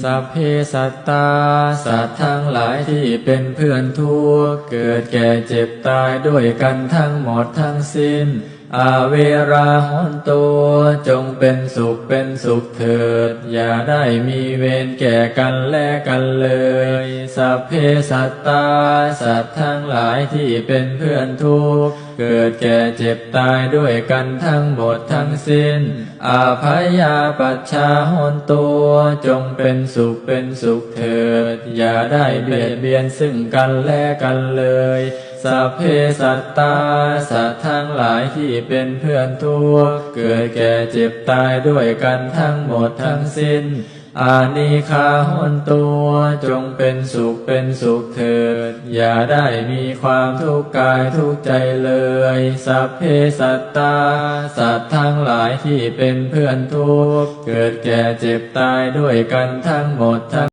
สัพเพสัตตาสัตว์ทั้งหลายที่เป็นเพื่อนทุกข์เกิดแก่เจ็บตายด้วยกันทั้งหมดทั้งสิ้นอาเวราหนตุจงเป็นสุขเถิดอย่าได้มีเวรแก่กันและกันเลยสัพเพสัตตาสัตว์ทั้งหลายที่เป็นเพื่อนทุกข์เกิดแก่เจ็บตายด้วยกันทั้งหมดทั้งสิ้นอาภัยาปัชชาหนตุจงเป็นสุขเถิดอย่าได้เบียดเบียนซึ่งกันและกันเลยสัพเพสัตตาสัตว์ทั้งหลายที่เป็นเพื่อนทุกข์เกิดแก่เจ็บตายด้วยกันทั้งหมดทั้งสิ้นอานิฆาหนตุจงเป็นสุขเถิดอย่าได้มีความทุกข์กายทุกข์ใจเลยสัพเพสัตตาสัตว์ทั้งหลายที่เป็นเพื่อนทุกข์เกิดแก่เจ็บตายด้วยกันทั้งหมดทั้ง